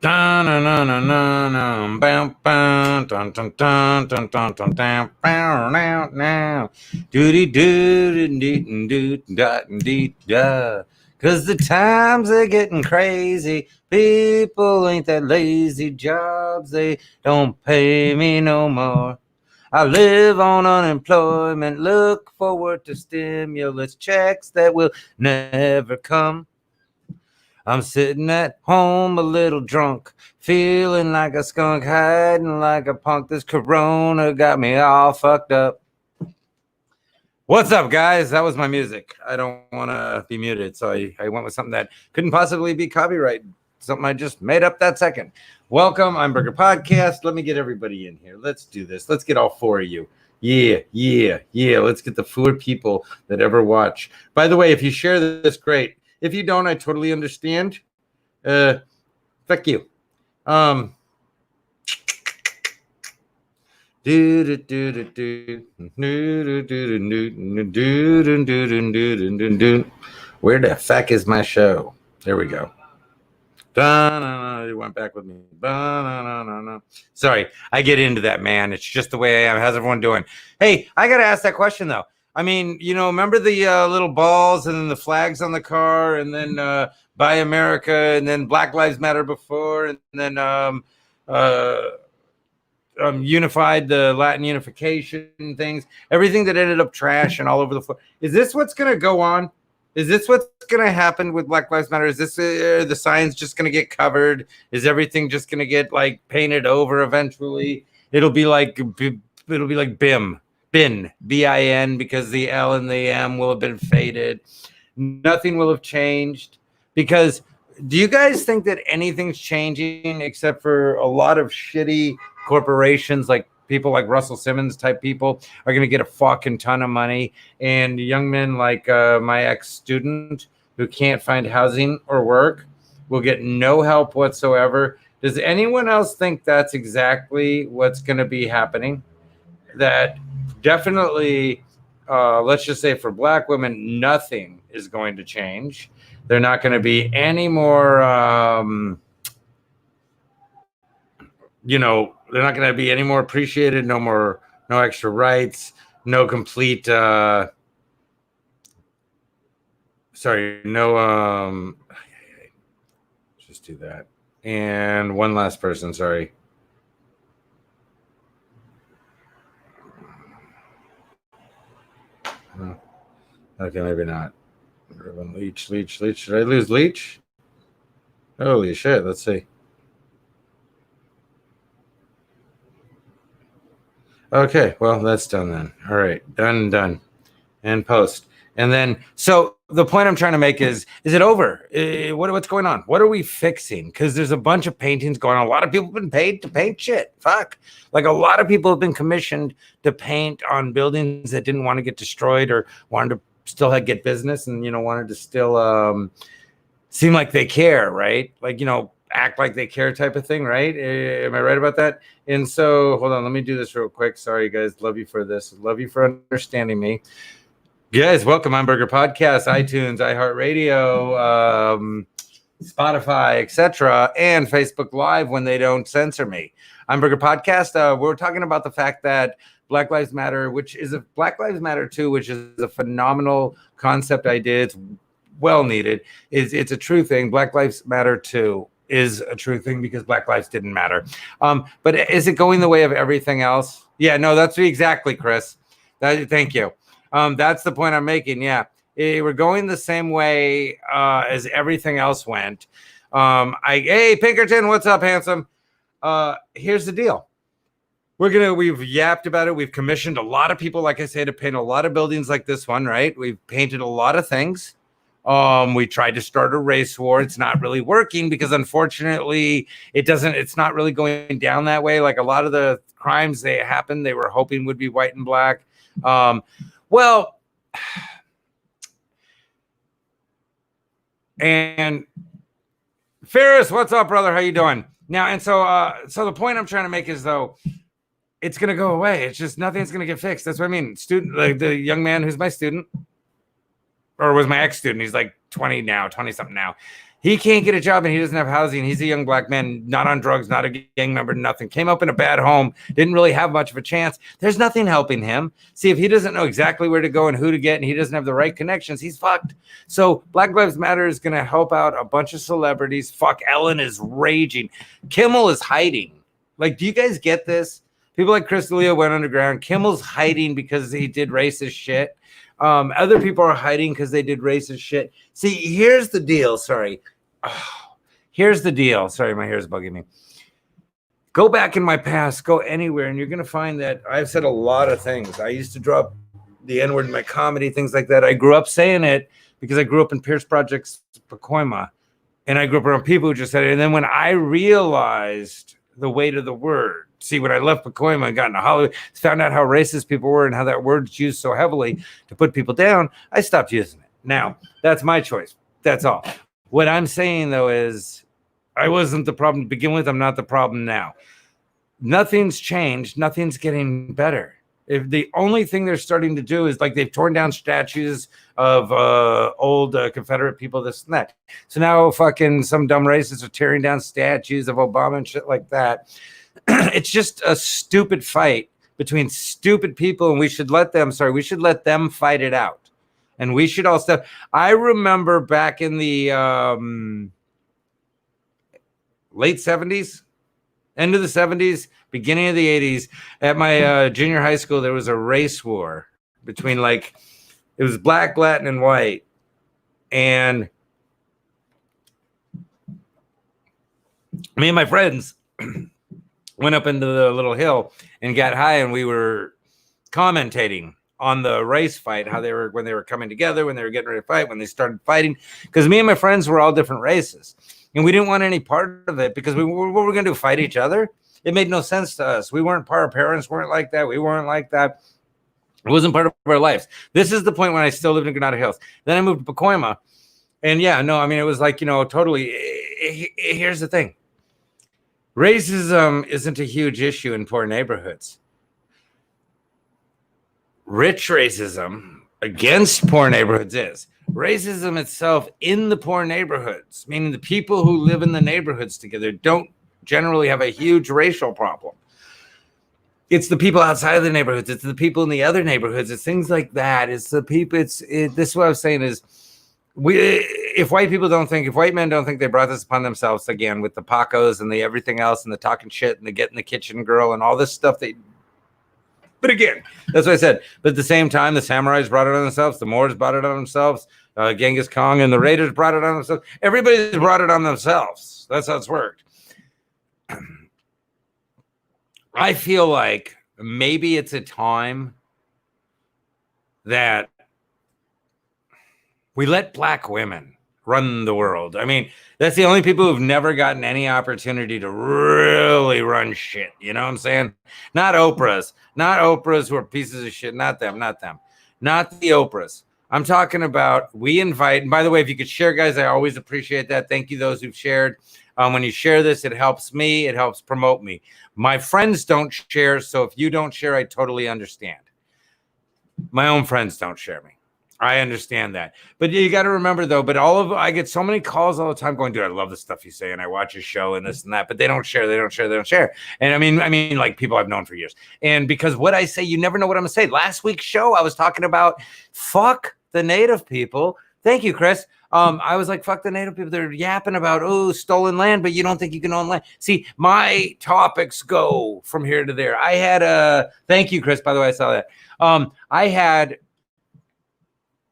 Dun, dun, dun, dun, dun, dun, bam, bam, dun, dun, dun, dun, dun, dun, dun, bow, now, now. Doody doo doo doo da dee da. 'Cause the times are getting crazy. People ain't that lazy. Jobs they don't pay me no more. I live on unemployment. Look forward to stimulus checks that will never come. I'm sitting at home a little drunk, feeling like a skunk, hiding like a punk. This corona got me all fucked up. What's up, guys? That was my music. I don't want to be muted, so I went with something that couldn't possibly be copyrighted. Something I just made up that second. Welcome, I'm Burger Podcast. Let me get everybody in here. Let's do this. Let's get all four of you. Yeah. Let's get the four people that ever watch. By the way, if you share this, great. If you don't, I totally understand. Fuck you. Where the fuck is my show? There we go. It went back with me. Sorry, I get into that, man. It's just the way I am. How's everyone doing? Hey, I gotta ask that question though. I mean, remember the little balls and then the flags on the car, and then Buy America, and then Black Lives Matter before, and then unified, the Latin unification things, everything that ended up trash and all over the floor. Is this what's going to go on? Is this what's going to happen with Black Lives Matter? Is this the signs just going to get covered? Is everything just going to get like painted over eventually? It'll be like BIN, BIN, because the L and the M will have been faded. Nothing will have changed. Because do you guys think that anything's changing except for a lot of shitty corporations, like people like Russell Simmons type people are going to get a fucking ton of money, and young men like my ex-student who can't find housing or work will get no help whatsoever? Does anyone else think that's exactly what's going to be happening? That definitely, let's just say for Black women, nothing is going to change. They're not going to be any more, they're not going to be any more appreciated. No extra rights, no complete, just do that. And one last person, sorry. Okay, maybe not. Leech. Should I lose Leech? Holy shit, let's see. Okay, well, that's done then. All right, done. And post. And then, so the point I'm trying to make is it over? What's going on? What are we fixing? Because there's a bunch of paintings going on. A lot of people have been paid to paint shit. Fuck. Like a lot of people have been commissioned to paint on buildings that didn't want to get destroyed or wanted to still get business and, wanted to still seem like they care, right? Like, act like they care type of thing, right? Am I right about that? And so, hold on, let me do this real quick. Sorry, guys. Love you for this. Love you for understanding me. Guys, welcome on Burger Podcast, iTunes, iHeartRadio, Spotify, etc., and Facebook Live when they don't censor me. I'm Burger Podcast. We're talking about the fact that Black Lives Matter, which is Black Lives Matter 2, which is a phenomenal concept idea. It's well needed. It's a true thing. Black Lives Matter 2 is a true thing because Black lives didn't matter. But is it going the way of everything else? Yeah, no, that's exactly, Chris. Thank you. That's the point I'm making. Yeah, we're going the same way as everything else went. Hey, Pinkerton, what's up, handsome? Here's the deal. We've yapped about it. We've commissioned a lot of people, like I say, to paint a lot of buildings like this one, right? We've painted a lot of things. We tried to start a race war. It's not really working because unfortunately it's not really going down that way. Like a lot of the crimes they were hoping would be white and black. Well, and Ferris, what's up, brother? How you doing? Now, and so the point I'm trying to make is, though, it's going to go away. It's just nothing's going to get fixed. That's what I mean. Student, like the young man who's my student, or was my ex-student, he's like 20 something now. He can't get a job and he doesn't have housing. He's a young black man, not on drugs, not a gang member, nothing. Came up in a bad home, didn't really have much of a chance. There's nothing helping him. See, if he doesn't know exactly where to go and who to get and he doesn't have the right connections, he's fucked. So Black Lives Matter is going to help out a bunch of celebrities. Fuck, Ellen is raging. Kimmel is hiding. Like, do you guys get this? People like Chris D'Elia went underground. Kimmel's hiding because he did racist shit. Other people are hiding because they did racist shit. See, here's the deal. Sorry. Here's the deal. Sorry, my hair is bugging me. Go back in my past, go anywhere, and you're going to find that I've said a lot of things. I used to drop the N-word in my comedy, things like that. I grew up saying it because I grew up in Pierce Project's Pacoima, and I grew up around people who just said it. And then when I realized the weight of the word, see, when I left Pacoima and got into Hollywood, found out how racist people were and how that word's used so heavily to put people down, I stopped using it. Now, that's my choice. That's all. What I'm saying, though, is I wasn't the problem to begin with. I'm not the problem now. Nothing's changed. Nothing's getting better. If the only thing they're starting to do is, like, they've torn down statues of old Confederate people, this and that. So now fucking some dumb racists are tearing down statues of Obama and shit like that. It's just a stupid fight between stupid people, and we should let them fight it out. And we should all step. I remember back in the late 70s, end of the 70s, beginning of the 80s, at my junior high school, there was a race war between, like, it was black, Latin, and white. And me and my friends went up into the little hill and got high, and we were commentating on the race fight, how they were, when they were coming together, when they were getting ready to fight, when they started fighting, because me and my friends were all different races, and we didn't want any part of it, because what were we going to do, fight each other? It made no sense to us. We weren't part, our parents weren't like that. We weren't like that. It wasn't part of our lives. This is the point when I still lived in Granada Hills. Then I moved to Pacoima, and yeah, no, I mean, it was like, totally. Here's the thing. Racism isn't a huge issue in poor neighborhoods. Rich racism against poor neighborhoods is. Racism itself in the poor neighborhoods, meaning the people who live in the neighborhoods together, don't generally have a huge racial problem. It's the people outside of the neighborhoods. It's the people in the other neighborhoods. It's things like that. It's the people. This is what I was saying is, if white men don't think they brought this upon themselves, again, with the Pacos and the everything else and the talking shit and the getting the kitchen girl and all this stuff, but again, that's what I said. But at the same time, the samurais brought it on themselves. The Moors brought it on themselves. Genghis Khan and the Raiders brought it on themselves. Everybody's brought it on themselves. That's how it's worked. I feel like maybe it's a time that we let black women run the world. I mean, that's the only people who've never gotten any opportunity to really run shit. You know what I'm saying? Not Oprahs who are pieces of shit. Not them. Not the Oprahs. I'm talking about, we invite, and by the way, if you could share, guys, I always appreciate that. Thank you, those who've shared. When you share this, it helps me. It helps promote me. My friends don't share, so if you don't share, I totally understand. My own friends don't share me. I understand that. But you got to remember, though, I get so many calls all the time going, dude, I love the stuff you say, and I watch your show and this and that, but they don't share. And I mean, like, people I've known for years. And because what I say, you never know what I'm going to say. Last week's show, I was talking about fuck the native people. Thank you, Chris. I was like, fuck the native people. They're yapping about, stolen land, but you don't think you can own land. See, my topics go from here to there. I had thank you, Chris. By the way, I saw that.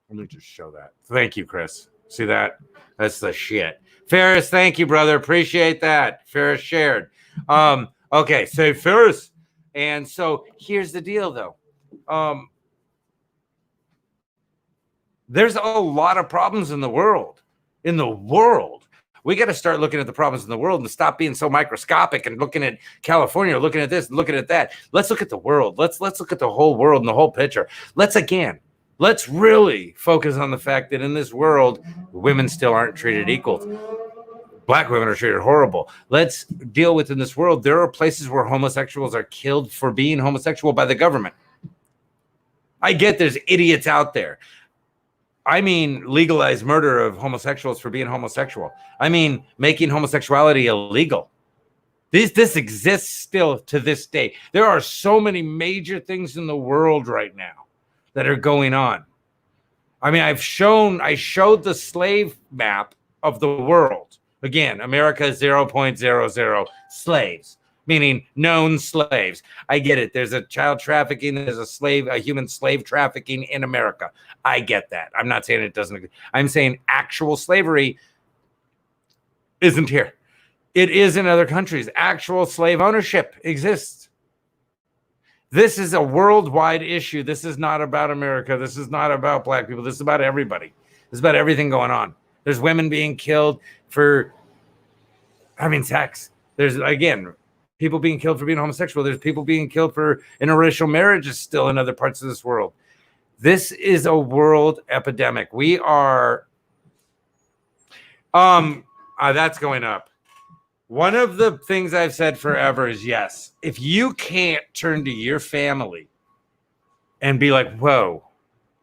Let me just show that. Thank you, Chris. See that? That's the shit. Ferris, thank you, brother. Appreciate that. Ferris shared. Okay, so Ferris. And so here's the deal, though. There's a lot of problems in the world. We got to start looking at the problems in the world and stop being so microscopic and looking at California, looking at this, looking at that. Let's look at the world. Let's look at the whole world and the whole picture. Let's really focus on the fact that in this world, women still aren't treated equal. Black women are treated horrible. Let's deal with, in this world, there are places where homosexuals are killed for being homosexual by the government. I get there's idiots out there. I mean legalize murder of homosexuals for being homosexual. I mean making homosexuality illegal. This exists still to this day. There are so many major things in the world right now that are going on. I mean, I showed the slave map of the world. Again, America 0.00 slaves, meaning known slaves. I get it. There's a child trafficking, there's a human slave trafficking in America. I get that. I'm not saying it doesn't. I'm saying actual slavery isn't here. It is in other countries. Actual slave ownership exists. This is a worldwide issue. This is not about America. This is not about black people. This is about everybody. This is about everything going on. There's women being killed for having sex. There's, again, people being killed for being homosexual. There's people being killed for interracial marriages still in other parts of this world. This is a world epidemic. We are, that's going up. One of the things I've said forever is yes, if you can't turn to your family and be like, whoa,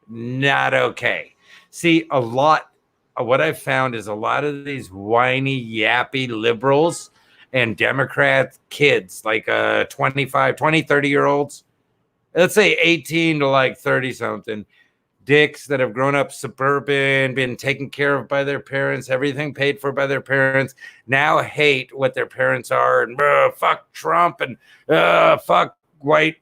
not okay. See, a lot of what I've found is a lot of these whiny, yappy liberals and Democrat kids, like 20, 30-year-olds, let's say 18 to like 30 something, dicks that have grown up suburban, been taken care of by their parents, everything paid for by their parents, now hate what their parents are and fuck Trump and fuck white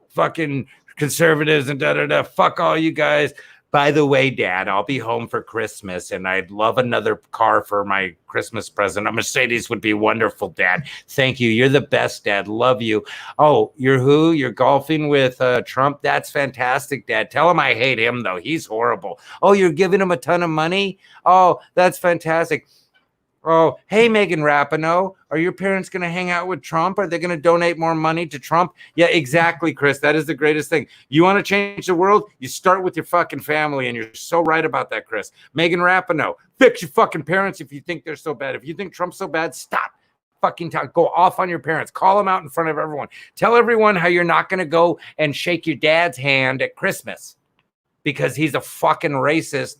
fucking conservatives and da-da-da, fuck all you guys. By the way, Dad, I'll be home for Christmas and I'd love another car for my Christmas present. A Mercedes would be wonderful, Dad. Thank you. You're the best, Dad. Love you. Oh, you're who? You're golfing with Trump? That's fantastic, Dad. Tell him I hate him, though. He's horrible. Oh, you're giving him a ton of money? Oh, that's fantastic. Oh, hey, Megan Rapinoe, are your parents going to hang out with Trump? Are they going to donate more money to Trump? Yeah, exactly, Chris. That is the greatest thing. You want to change the world? You start with your fucking family, and you're so right about that, Chris. Megan Rapinoe, fix your fucking parents if you think they're so bad. If you think Trump's so bad, stop. Fucking talk. Go off on your parents. Call them out in front of everyone. Tell everyone how you're not going to go and shake your dad's hand at Christmas because he's a fucking racist.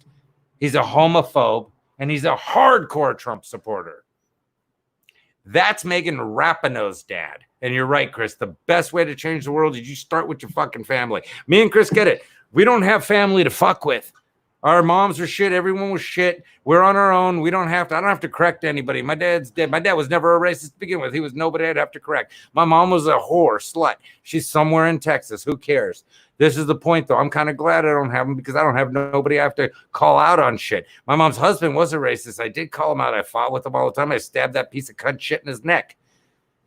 He's a homophobe. And he's a hardcore Trump supporter. That's Megan Rapinoe's dad. And you're right, Chris. The best way to change the world is you start with your fucking family. Me and Chris get it. We don't have family to fuck with. Our moms are shit. Everyone was shit. We're on our own. I don't have to correct anybody. My dad's dead. My dad was never a racist to begin with. He was nobody I'd have to correct. My mom was a whore, slut. She's somewhere in Texas. Who cares? This is the point, though. I'm kind of glad I don't have them because I don't have nobody I have to call out on shit. My mom's husband was a racist. I did call him out. I fought with him all the time. I stabbed that piece of cunt shit in his neck.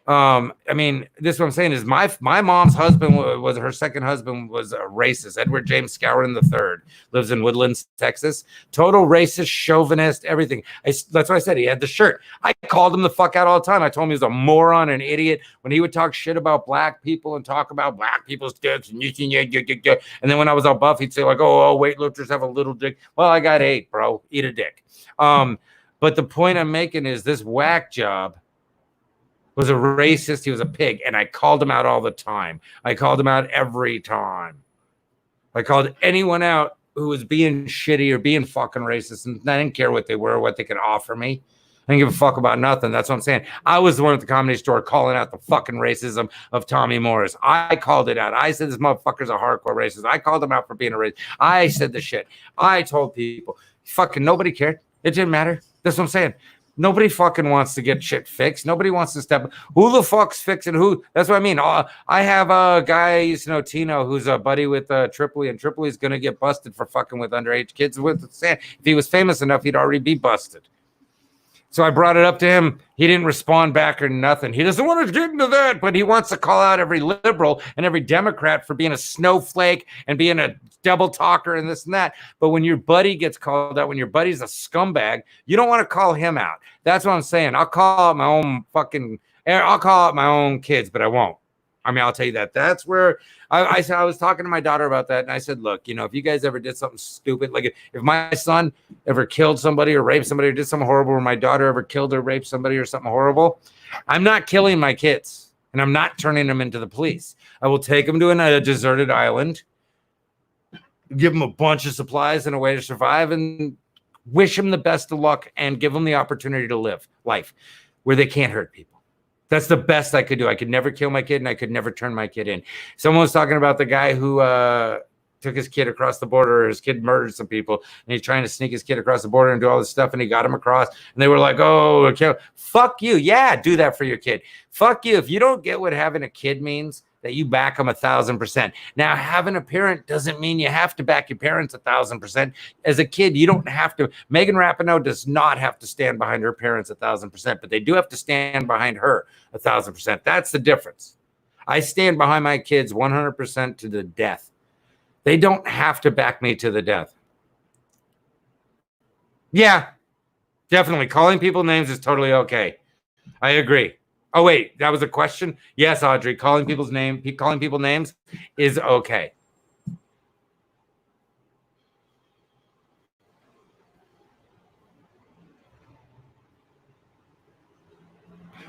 I mean, this is what I'm saying is my mom's husband was her second husband was a racist. Edward James Scourin III lives in Woodlands, Texas. Total racist, chauvinist, everything. That's what I said. He had the shirt. I called him the fuck out all the time. I told him he was a moron, an idiot. When he would talk shit about black people and talk about black people's dicks and and then when I was all buff, he'd say like, "Oh, weightlifters have a little dick." Well, I got 8, bro. Eat a dick. But the point I'm making is this whack job was a racist. He was a pig. And I called him out all the time. I called him out every time. I called anyone out who was being shitty or being fucking racist. And I didn't care what they were or what they could offer me. I didn't give a fuck about nothing. That's what I'm saying. I was the one at the Comedy Store calling out the fucking racism of Tommy Morris. I called it out. I said this motherfucker's a hardcore racist. I called him out for being a racist. I said the shit. I told people. Fucking nobody cared. It didn't matter. That's what I'm saying. Nobody fucking wants to get shit fixed. Nobody wants to step. Who the fuck's fixing who? That's what I mean. I have a guy I used to know, Tino, who's a buddy with Tripoli, and Tripoli's going to get busted for fucking with underage kids with sand. If he was famous enough, he'd already be busted. So I brought it up to him. He didn't respond back or nothing. He doesn't want to get into that, but he wants to call out every liberal and every Democrat for being a snowflake and being a double talker and this and that. But when your buddy gets called out, when your buddy's a scumbag, you don't want to call him out. That's what I'm saying. I'll call out my own kids, but I won't. I mean, I'll tell you that. That's where I was talking to my daughter about that, and I said, look, if you guys ever did something stupid, like if my son ever killed somebody or raped somebody or did something horrible, or my daughter ever killed or raped somebody or something horrible, I'm not killing my kids, and I'm not turning them into the police. I will take them to a deserted island, give them a bunch of supplies and a way to survive, and wish them the best of luck and give them the opportunity to live life where they can't hurt people. That's the best I could do. I could never kill my kid, and I could never turn my kid in. Someone was talking about the guy who took his kid across the border, or his kid murdered some people, and he's trying to sneak his kid across the border and do all this stuff, and he got him across, and they were like, oh, okay. Fuck you. Yeah, do that for your kid. Fuck you. If you don't get what having a kid means, that you back them 1,000%. Now, having a parent doesn't mean you have to back your parents 1,000%. As a kid, you don't have to. Megan Rapinoe does not have to stand behind her parents 1,000%, but they do have to stand behind her 1,000%. That's the difference. I stand behind my kids 100% to the death. They don't have to back me to the death. Yeah, definitely. Calling people names is totally okay. I agree. Oh, wait, that was a question? Yes, Audrey, calling people names is okay.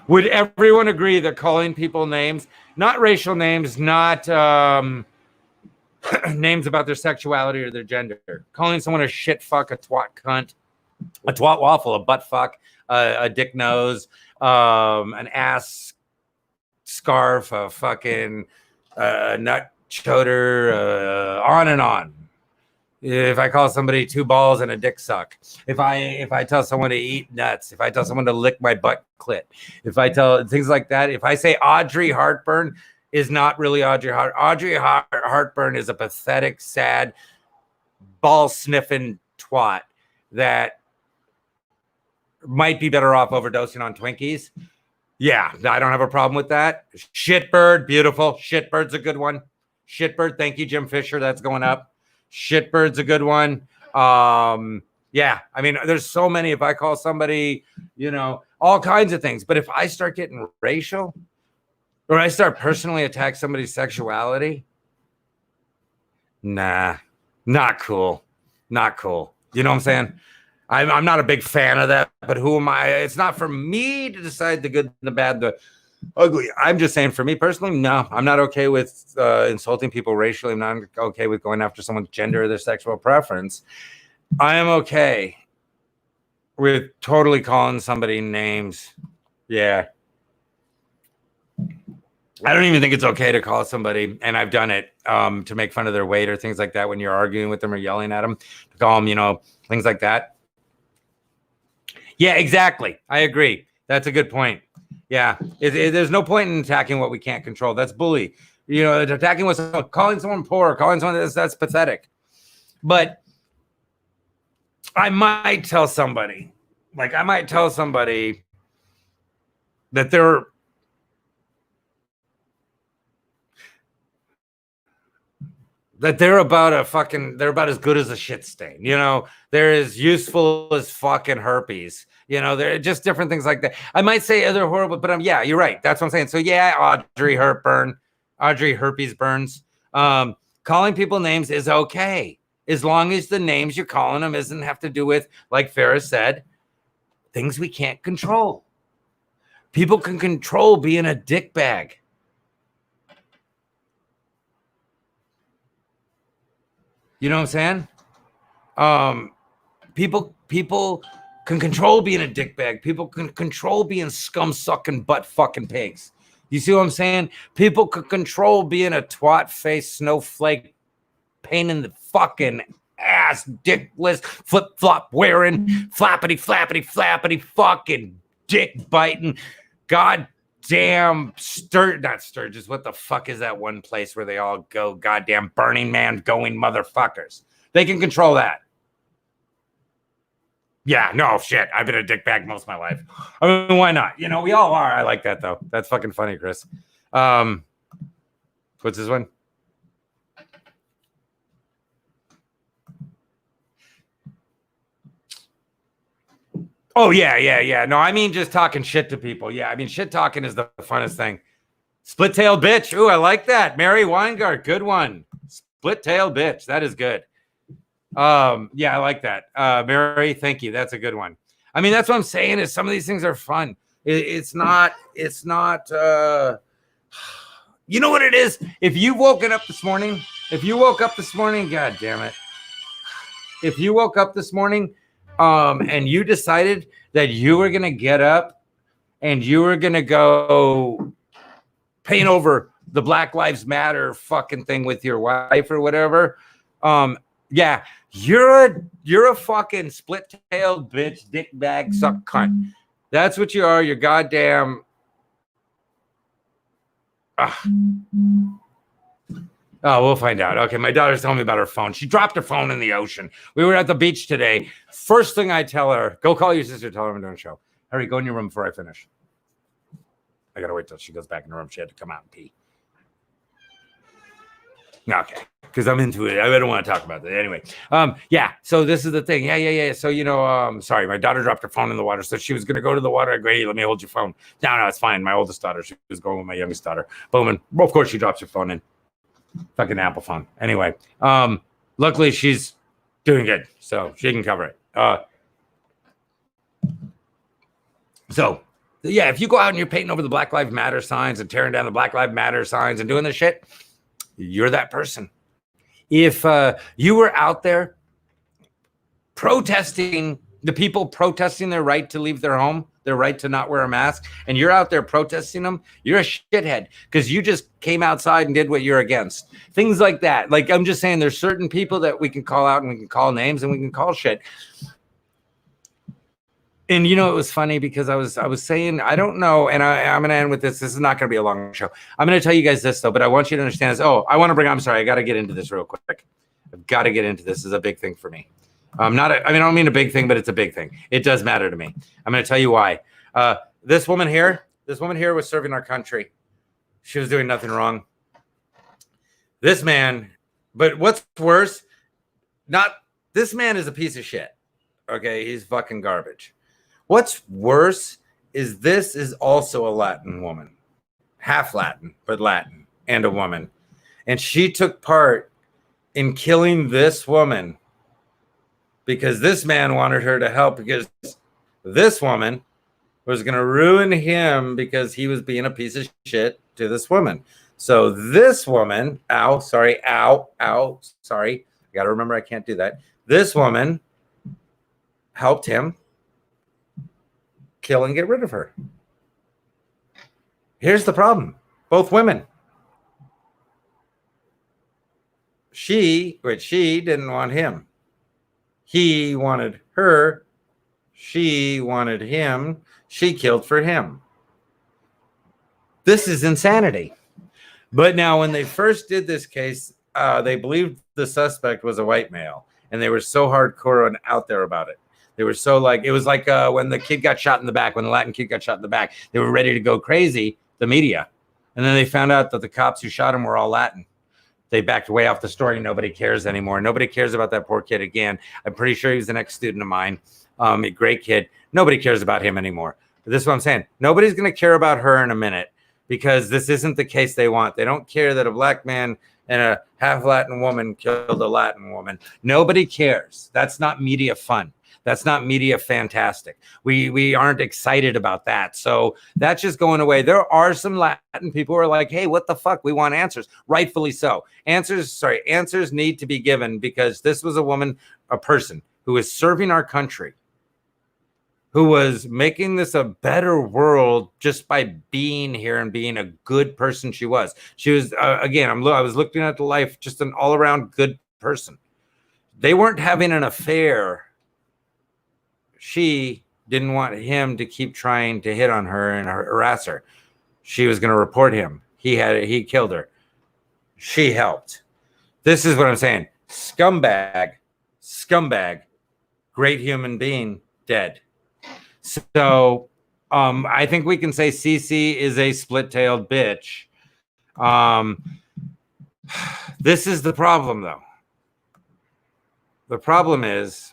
Would everyone agree that calling people names, not racial names, not names about their sexuality or their gender, calling someone a shit fuck, a twat cunt, a twat waffle, a butt fuck, a dick nose, an ass scarf, a fucking nut choder, on and on. If I call somebody two balls and a dick suck, if I tell someone to eat nuts, if I tell someone to lick my butt clit, if I tell things like that, if I say Audrey Heartburn is not really Audrey Heartburn is a pathetic, sad, ball sniffing twat that might be better off overdosing on Twinkies. Yeah, I don't have a problem with that. Shitbird, beautiful. Shitbird's a good one. Shitbird, thank you, Jim Fisher. That's going up. Shitbird's a good one. Yeah, I mean, there's so many. If I call somebody, all kinds of things. But if I start getting racial, or I start personally attack somebody's sexuality, nah, not cool. Not cool. You know what I'm saying? I'm not a big fan of that, but who am I? It's not for me to decide the good, the bad, the ugly. I'm just saying, for me personally, no, I'm not okay with insulting people racially. I'm not okay with going after someone's gender or their sexual preference. I am okay with totally calling somebody names. Yeah. I don't even think it's okay to call somebody, and I've done it to make fun of their weight or things like that when you're arguing with them or yelling at them, to call them, things like that. Yeah, exactly. I agree. That's a good point. Yeah, there's no point in attacking what we can't control. That's bully. Attacking calling someone poor, calling someone that's pathetic. But I might tell somebody that they're about as good as a shit stain. They're as useful as fucking herpes. They're just different things like that. I might say they're horrible, but yeah, you're right. That's what I'm saying. So yeah, Audrey herpes burns. Calling people names is okay, as long as the names you're calling them doesn't have to do with, like Ferris said, things we can't control. People can control being a dickbag. You know what I'm saying? People can control being a dickbag. People can control being scum-sucking, butt-fucking pigs. You see what I'm saying? People can control being a twat-faced snowflake, pain in the fucking ass, dickless, flip-flop wearing, flappity fucking dick-biting, goddamn not Sturgis. What the fuck is that one place where they all go? Goddamn Burning Man going motherfuckers. They can control that. Yeah, no shit. I've been a dickbag most of my life. I mean, why not? We all are. I like that though. That's fucking funny, Chris. What's this one? Oh, yeah. No, I mean just talking shit to people. Yeah, I mean shit talking is the funnest thing. Split-tailed bitch. Ooh, I like that. Mary Weingart, good one. Split-tailed bitch. That is good. Yeah, I like that. Mary, thank you. That's a good one. I mean, that's what I'm saying, is some of these things are fun. It's not You know what it is? If you woke up this morning, God damn it. If you woke up this morning and you decided that you were going to get up and you were going to go paint over the Black Lives Matter fucking thing with your wife or whatever, yeah, you're a fucking split-tailed bitch, dick bag, suck cunt. That's what you are. You're goddamn. Oh, we'll find out. Okay, my daughter's telling me about her phone. She dropped her phone in the ocean. We were at the beach today. First thing I tell her, go call your sister, tell her I'm doing a show. Hurry, go in your room before I finish. I gotta wait till she goes back in the room. She had to come out and pee. Okay, because I'm into it. I don't want to talk about that. Anyway, yeah, so this is the thing. Yeah. So, sorry, my daughter dropped her phone in the water. So she was going to go to the water. I go, hey, let me hold your phone. No, it's fine. My oldest daughter, she was going with my youngest daughter. Boom, and of course she drops her phone in. Fucking Apple phone. Anyway, luckily she's doing good, so she can cover it. So, yeah, if you go out and you're painting over the Black Lives Matter signs and tearing down the Black Lives Matter signs and doing this shit, you're that person. If you were out there protesting, the people protesting their right to leave their home, their right to not wear a mask, and you're out there protesting them, you're a shithead because you just came outside and did what you're against. Things like that. Like, I'm just saying there's certain people that we can call out and we can call names and we can call shit. And it was funny because I was saying, I don't know, and I'm going to end with this. This is not going to be a long show. I'm going to tell you guys this, though, but I want you to understand this. Oh, I got to get into this real quick. I've got to get into this. This is a big thing for me. I don't mean a big thing, but it's a big thing. It does matter to me. I'm going to tell you why. This woman here was serving our country. She was doing nothing wrong. This man, but what's worse, this man is a piece of shit. Okay, he's fucking garbage. What's worse is this is also a Latin woman, half Latin, but Latin, and a woman. And she took part in killing this woman because this man wanted her to help because this woman was going to ruin him because he was being a piece of shit to this woman. So this woman, sorry. I got to remember I can't do that. This woman helped him kill and get rid of her. Here's the problem. Both women. She didn't want him. He wanted her. She wanted him. She killed for him. This is insanity. But now when they first did this case, they believed the suspect was a white male. And they were so hardcore and out there about it. They were so it was like when the kid got shot in the back, when the Latin kid got shot in the back, they were ready to go crazy, the media. And then they found out that the cops who shot him were all Latin. They backed way off the story. Nobody cares anymore. Nobody cares about that poor kid again. I'm pretty sure he was the next student of mine. A great kid. Nobody cares about him anymore. But this is what I'm saying. Nobody's going to care about her in a minute because this isn't the case they want. They don't care that a black man and a half Latin woman killed a Latin woman. Nobody cares. That's not media fun. That's not media fantastic. We aren't excited about that. So that's just going away. There are some Latin people who are like, hey, what the fuck? We want answers. Rightfully so. Answers need to be given because this was a person who was serving our country, who was making this a better world just by being here and being a good person she was. She was, I was looking at the life, just an all-around good person. They weren't having an affair. She didn't want him to keep trying to hit on her and harass her. She was going to report him. He killed her. She helped. This is what I'm saying. Scumbag, great human being, dead. So I think we can say Cece is a split-tailed bitch. This is the problem, though. The problem is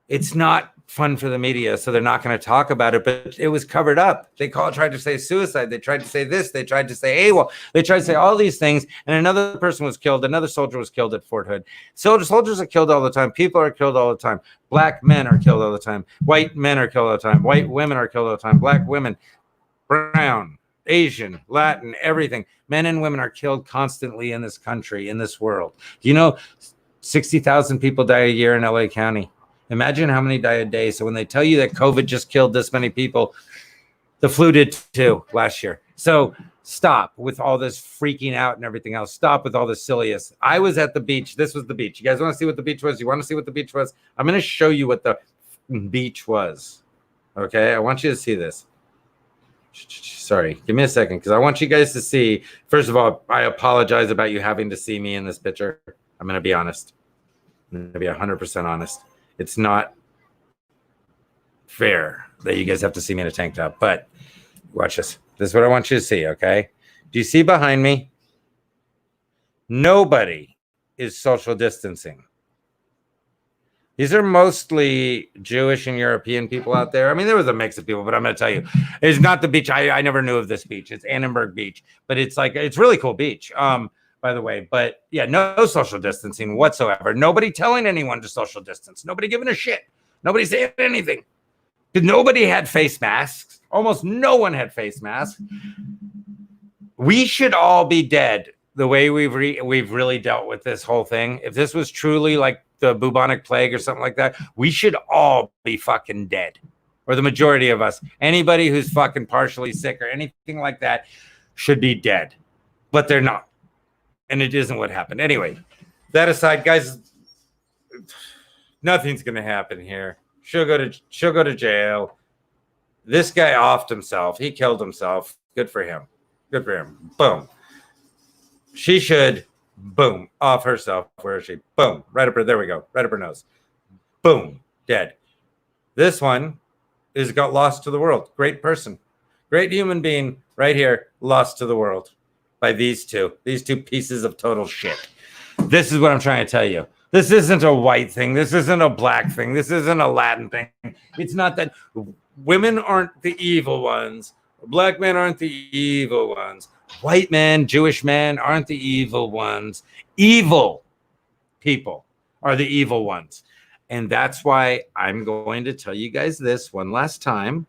it's not fun for the media, so they're not going to talk about it, but it was covered up. They tried to say suicide. They tried to say this. They tried to say AWOL. They tried to say all these things, and another person was killed. Another soldier was killed at Fort Hood. Soldiers are killed all the time. People are killed all the time. Black men are killed all the time. White men are killed all the time. White women are killed all the time. Black women, brown, Asian, Latin, everything. Men and women are killed constantly in this country, in this world. Do you know 60,000 people die a year in LA County? Imagine how many die a day. So when they tell you that COVID just killed this many people, the flu did too last year. So stop with all this freaking out and everything else. Stop with all this silliness. I was at the beach. This was the beach. You guys want to see what the beach was? You want to see what the beach was? I'm going to show you what the beach was. Okay, I want you to see this. Sorry, give me a second because I want you guys to see. First of all, I apologize about you having to see me in this picture. I'm going to be honest. I'm going to be 100% honest. It's not fair that you guys have to see me in a tank top, but watch this. This is what I want you to see, okay? Do you see behind me? Nobody is social distancing. These are mostly Jewish and European people out there. I mean, there was a mix of people, but I'm going to tell you, it's not the beach. I never knew of this beach. It's Annenberg Beach, but it's like, it's really cool beach, by the way. But yeah, no social distancing whatsoever. Nobody telling anyone to social distance. Nobody giving a shit. Nobody saying anything. Nobody had face masks. Almost no one had face masks. We should all be dead the way we've really dealt with this whole thing. If this was truly like the bubonic plague or something like that, we should all be fucking dead, or the majority of us. Anybody who's fucking partially sick or anything like that should be dead, but they're not, and it isn't what happened. Anyway, that aside, guys, nothing's gonna happen here. She'll go to jail. This guy offed himself. He killed himself. Good for him. Good for him. Boom. She should, boom, off herself. Where is she? Boom. Right up her, there we go. Right up her nose. Boom. Dead. This one is got lost to the world. Great person. Great human being right here. Lost to the world by these two pieces of total shit. This is what I'm trying to tell you. This isn't a white thing. This isn't a black thing. This isn't a Latin thing. It's not that women aren't the evil ones. Black men aren't the evil ones. White men, Jewish men aren't the evil ones. Evil people are the evil ones. And that's why I'm going to tell you guys this one last time.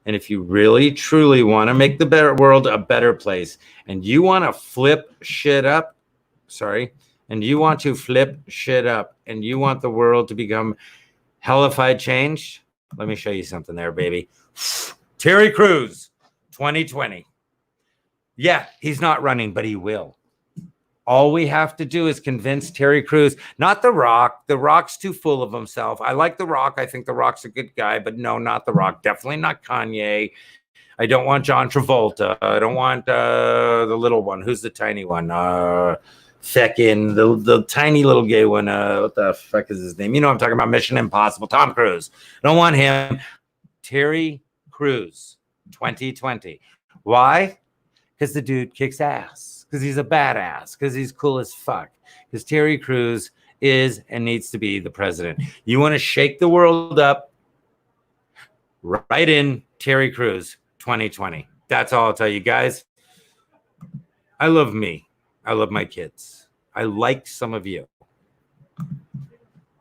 And if you really, truly want to make the better world a better place, and you want to flip shit up, and you want to flip shit up, and you want the world to become hellified change, let me show you something there, baby. Terry Crews, 2020. Yeah, he's not running, but he will. All we have to do is convince Terry Crews, not The Rock. The Rock's too full of himself. I like The Rock. I think The Rock's a good guy, but no, not The Rock. Definitely not Kanye. I don't want John Travolta. I don't want the little one. Who's the tiny one? Feckin' the tiny little gay one. What the fuck is his name? You know what I'm talking about. Mission Impossible. Tom Cruise. I don't want him. Terry Crews, 2020. Why? Because the dude kicks ass. Because he's a badass. Because he's cool as fuck. Because Terry Crews is and needs to be the president. You want to shake the world up? Right in Terry Crews, 2020. That's all I'll tell you guys. I love me. I love my kids. I like some of you.